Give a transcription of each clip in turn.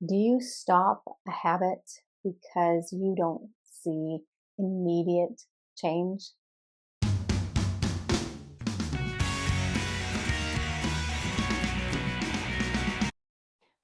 Do you stop a habit because you don't see immediate change?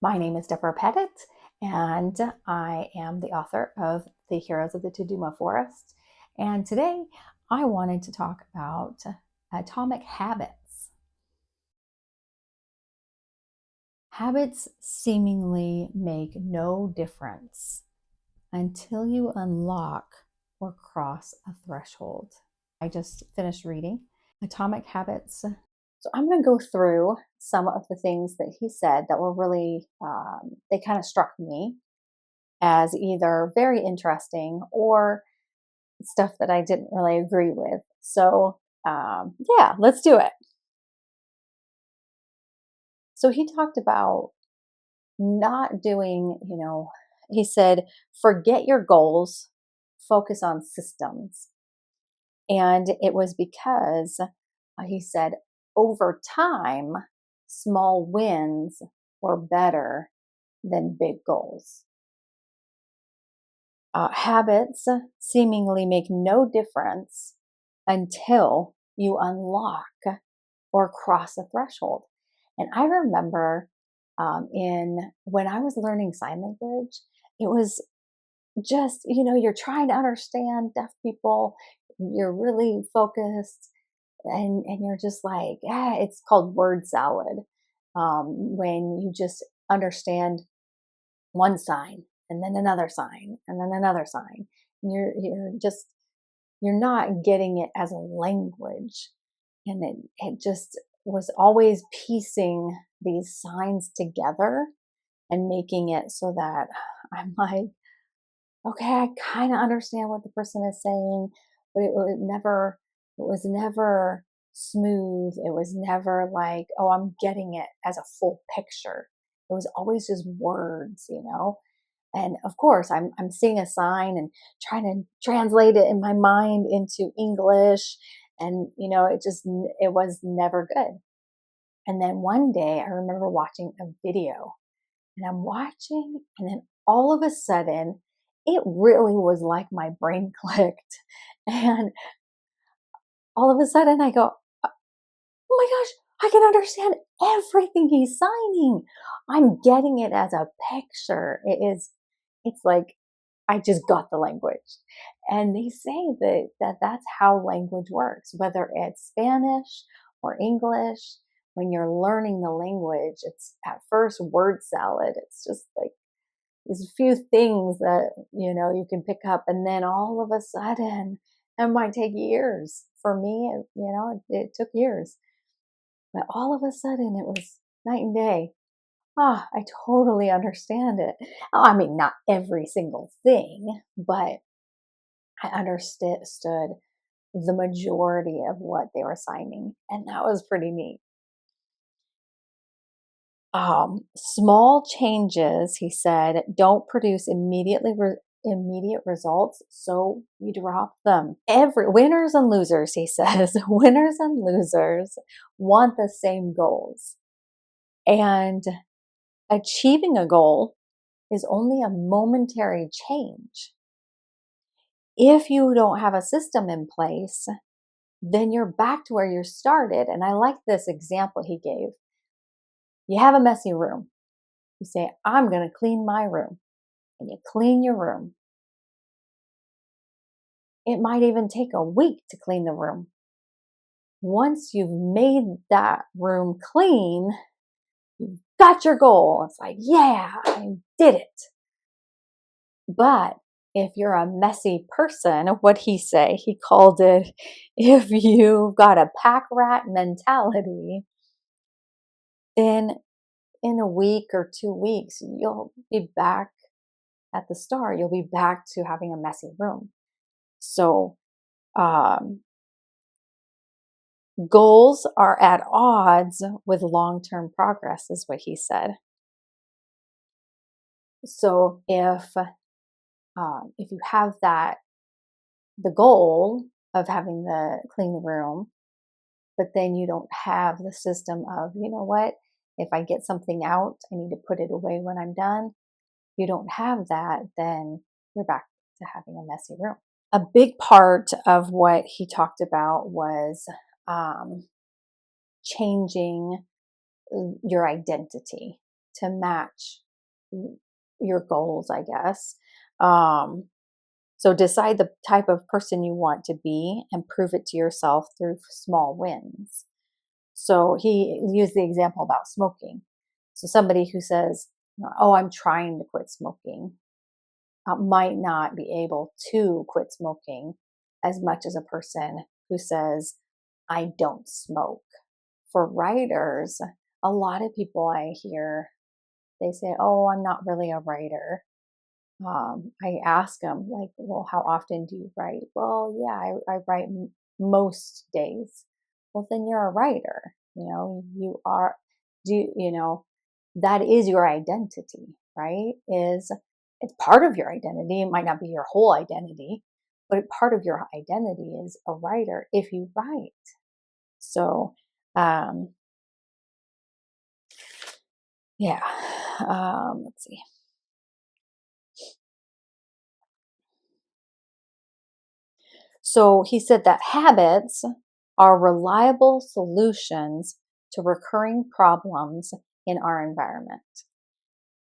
My name is Deborah Pettit, and I am the author of The Heroes of the Taduma Forest. And today I wanted to talk about atomic habits. Habits seemingly make no difference until you unlock or cross a threshold. I just finished reading Atomic Habits. So I'm going to go through some of the things that he said that were really, they kind of struck me as either very interesting or stuff that I didn't really agree with. So, yeah, let's do it. So he talked about not doing, he said, forget your goals, focus on systems. And it was because he said, over time, small wins were better than big goals. Habits seemingly make no difference until you unlock or cross a threshold. And I remember in when I was learning sign language, it was just, you're trying to understand deaf people, you're really focused, and you're just like, it's called word salad. When you just understand one sign and then another sign and then another sign. You're not getting it as a language. And it just was always piecing these signs together and making it so that I'm like, okay, I kind of understand what the person is saying, but it was never smooth. It was never like, oh, I'm getting it as a full picture. It was always just words. And of course, I'm seeing a sign and trying to translate it in my mind into English, and it was never good. And then one day, I remember watching a video, and I'm watching, and then all of a sudden, it really was like my brain clicked. And all of a sudden, I go, oh my gosh, I can understand everything he's signing. I'm getting it as a picture. It's like I just got the language. And they say that's how language works, whether it's Spanish or English. When you're learning the language, it's at first word salad. It's just like there's a few things that you can pick up, and then all of a sudden, it might take years. For me, it took years, but all of a sudden, it was night and day. I totally understand it. I mean, not every single thing, but I understood the majority of what they were signing, and that was pretty neat. Small changes, he said, don't produce immediate results, so you drop them. Every winners and losers, he says, winners and losers want the same goals, and achieving a goal is only a momentary change. If you don't have a system in place, then you're back to where you started. And I like this example he gave. You have a messy room. You say, I'm going to clean my room. And you clean your room. It might even take a week to clean the room. Once you've made that room clean, you've got your goal. It's like, yeah, I did it. But if you're a messy person, what he say? He called it, if you've got a pack rat mentality, then in a week or 2 weeks, you'll be back at the start. You'll be back to having a messy room. So, goals are at odds with long-term progress, is what he said. So if you have the goal of having the clean room, but then you don't have the system of, you know what, if I get something out, I need to put it away when I'm done. you don't have that, then you're back to having a messy room. A big part of what he talked about was um, changing your identity to match your goals, I guess. Um, so decide the type of person you want to be and prove it to yourself through small wins. So he used the example about smoking. So somebody who says, "Oh, I'm trying to quit smoking," might not be able to quit smoking as much as a person who says, "I don't smoke." For writers, a lot of people I hear, they say, "Oh, I'm not really a writer." I ask them, like, "Well, how often do you write?" "Well, yeah, I write most days." Well, then you're a writer. You are, that is your identity, right? It's part of your identity. It might not be your whole identity, but part of your identity is a writer if you write. So, um, yeah, let's see. So he said that habits are reliable solutions to recurring problems in our environment.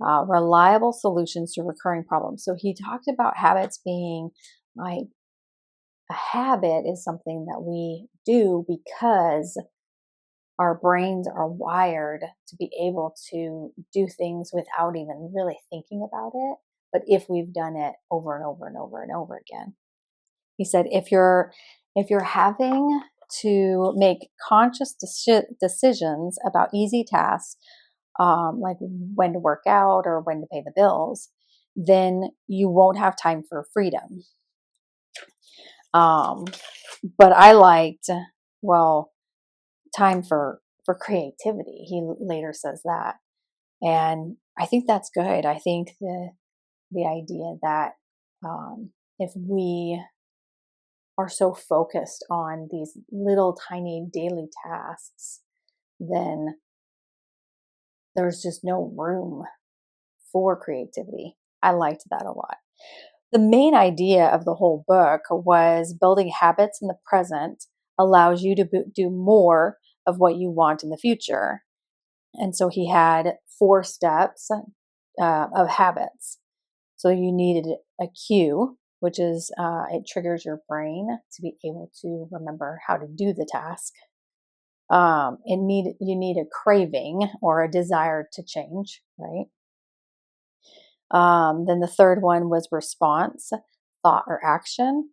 Reliable solutions to recurring problems. So he talked about habits being like a habit is something that we do because our brains are wired to be able to do things without even really thinking about it. But if we've done it over and over and over and over again, he said, if you're having to make conscious decisions about easy tasks, like when to work out or when to pay the bills, then you won't have time for freedom. Um, but I liked, well, time for creativity. He later says that, and I think that's good. I think the idea that if we are so focused on these little tiny daily tasks, then there's just no room for creativity. I liked that a lot. The main idea of the whole book was building habits in the present allows you to do more of what you want in the future. And so he had 4 steps of habits. So you needed a cue, which is it triggers your brain to be able to remember how to do the task. You need a craving or a desire to change, right? Then the third one was response, thought or action,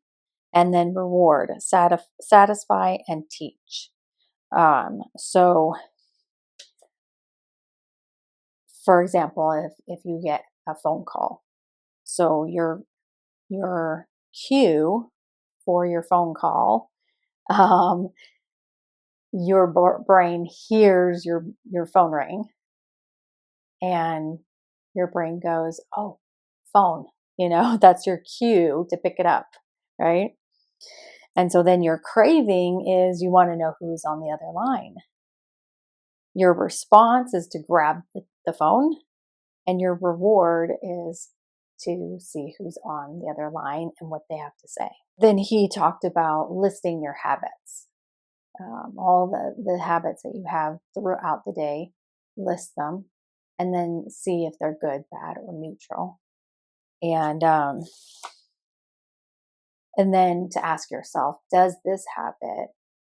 and then reward, satisfy and teach. So, for example, if you get a phone call, so your cue for your phone call, um, your brain hears your phone ring, and your brain goes, "Oh, phone." That's your cue to pick it up, right? And so then your craving is you want to know who's on the other line. Your response is to grab the phone, and your reward is to see who's on the other line and what they have to say. Then he talked about listing your habits, all the habits that you have throughout the day, list them, and then see if they're good, bad, or neutral. And then to ask yourself, does this habit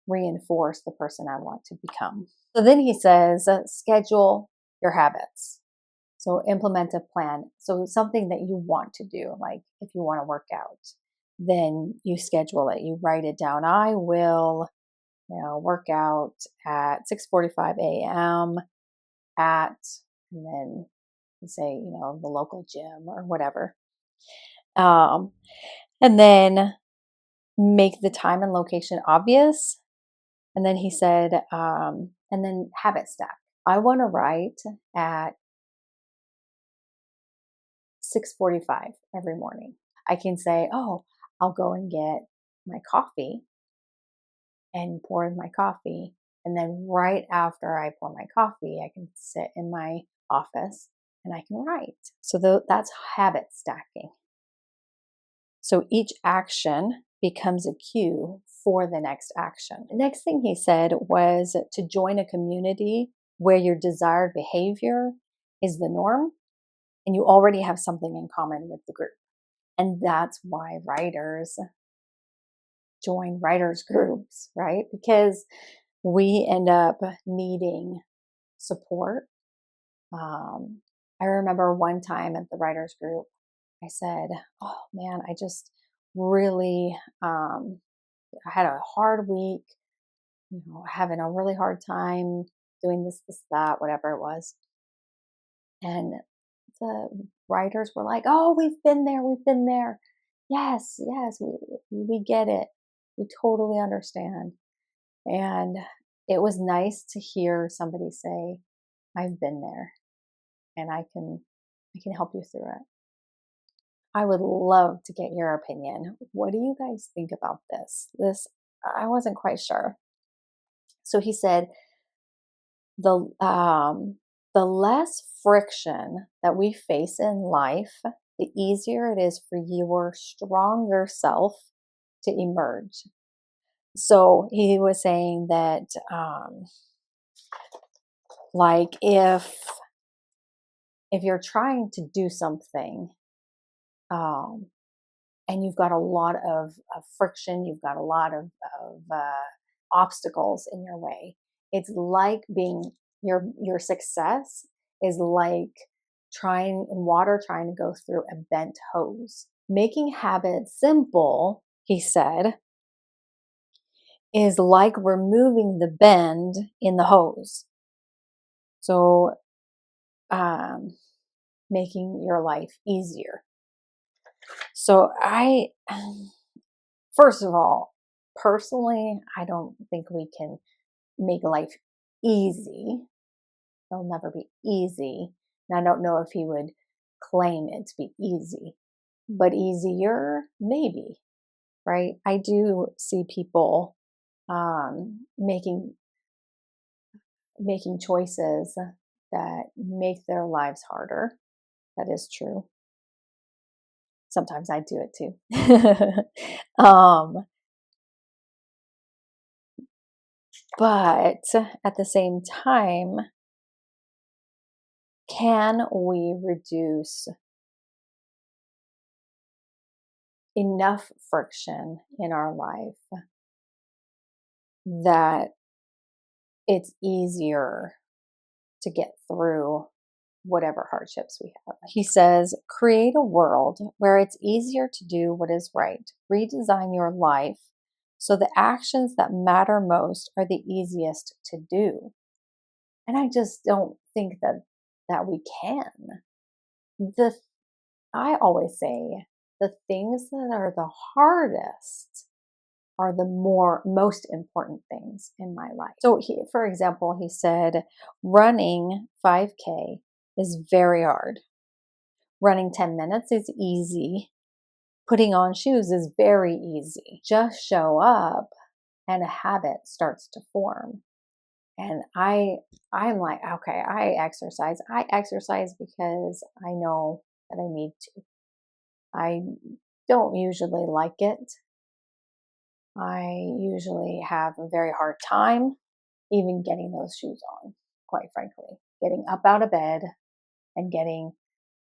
reinforce the person I want to become? So then he says, schedule your habits. So implement a plan. So something that you want to do, like if you want to work out, then you schedule it. You write it down. I will, work out at 6:45 a.m. at, and then you say, the local gym or whatever. Um, and then make the time and location obvious. And then he said, and then habit stack. I want to write at 6:45 every morning. I can say, "Oh, I'll go and get my coffee and pour in my coffee." And then right after I pour my coffee, I can sit in my office and I can write. So that's habit stacking. So each action becomes a cue for the next action. The next thing he said was to join a community where your desired behavior is the norm and you already have something in common with the group. And that's why writers join writers groups, right? Because we end up needing support. I remember one time at the writers group, I said, "Oh man, I just really, I had a hard week, having a really hard time doing this, that, whatever it was." And the writers were like, "Oh, we've been there. We've been there. Yes, yes, we get it. We totally understand." And it was nice to hear somebody say, "I've been there and I can help you through it." I would love to get your opinion. What do you guys think about this? I wasn't quite sure. So he said the less friction that we face in life, the easier it is for your stronger self to emerge. So he was saying that, like if you're trying to do something, um, and you've got a lot of friction, you've got a lot of obstacles in your way. It's like being your success is like trying to go through a bent hose. Making habits simple, he said, is like removing the bend in the hose. So, making your life easier. So first of all, personally, I don't think we can make life easy. It'll never be easy. And I don't know if he would claim it to be easy, but easier, maybe, right? I do see people making choices that make their lives harder. That is true. Sometimes I do it too. But at the same time, can we reduce enough friction in our life that it's easier to get through whatever hardships we have? He says, create a world where it's easier to do what is right. Redesign your life so the actions that matter most are the easiest to do. And I just don't think that we can. I always say the things that are the hardest are the most important things in my life. So for example, he said running 5K is very hard. Running 10 minutes is easy. Putting on shoes is very easy. Just show up and a habit starts to form. And I'm like, okay, I exercise. I exercise because I know that I need to. I don't usually like it. I usually have a very hard time even getting those shoes on, quite frankly. Getting up out of bed and getting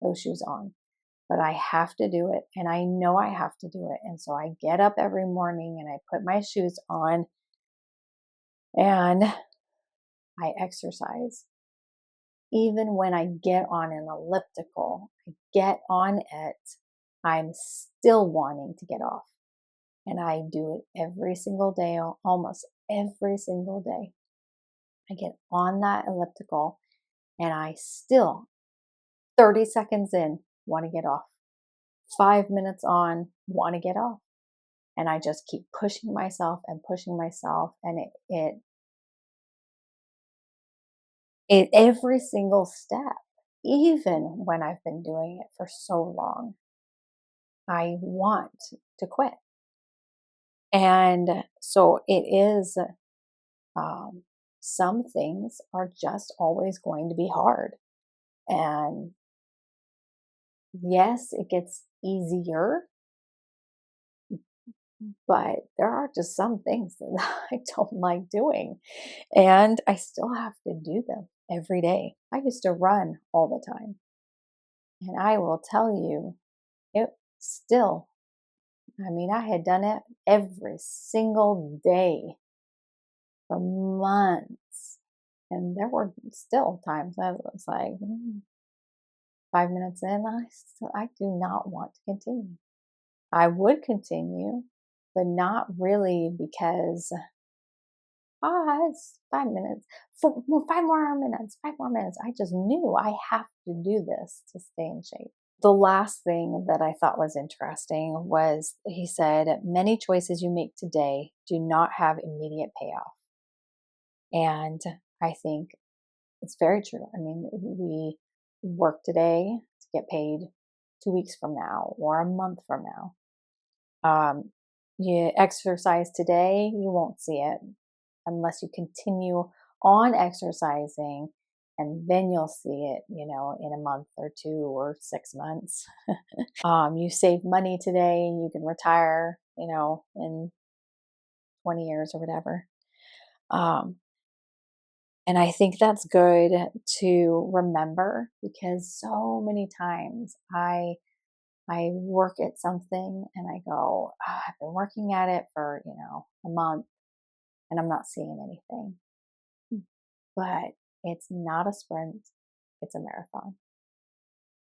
those shoes on. But I have to do it, and I know I have to do it. And so I get up every morning and I put my shoes on and I exercise. Even when I get on an elliptical, I get on it, I'm still wanting to get off. And I do it every single day, almost every single day. I get on that elliptical and I still, 30 seconds in, want to get off. 5 minutes on, want to get off. And I just keep pushing myself and pushing myself. And it every single step, even when I've been doing it for so long, I want to quit. And so it is, some things are just always going to be hard. And Yes, it gets easier, but there are just some things that I don't like doing. And I still have to do them every day. I used to run all the time. And I will tell you, it still, I mean, I had done it every single day for months. And there were still times I was like, 5 minutes in, I do not want to continue. I would continue, but not really because it's 5 minutes, 5 more minutes, 5 more minutes. I just knew I have to do this to stay in shape. The last thing that I thought was interesting was he said, many choices you make today do not have immediate payoff. And I think it's very true. I mean, we work today to get paid 2 weeks from now or a month from now. You exercise today, you won't see it unless you continue on exercising, and then you'll see it, in a month or 2 or 6 months. You save money today, you can retire, in 20 years or whatever. Um, and I think that's good to remember because so many times I work at something and I go, I've been working at it for, a month and I'm not seeing anything. But it's not a sprint, it's a marathon.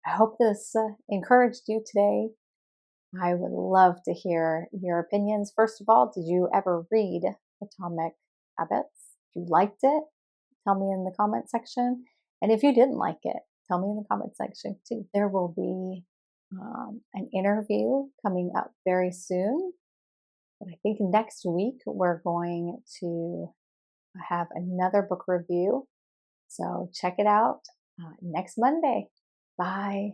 I hope this encouraged you today. I would love to hear your opinions. First of all, did you ever read Atomic Habits? If you liked it, tell me in the comment section. And if you didn't like it, tell me in the comment section too. There will be an interview coming up very soon. But I think next week we're going to have another book review. So check it out next Monday. Bye.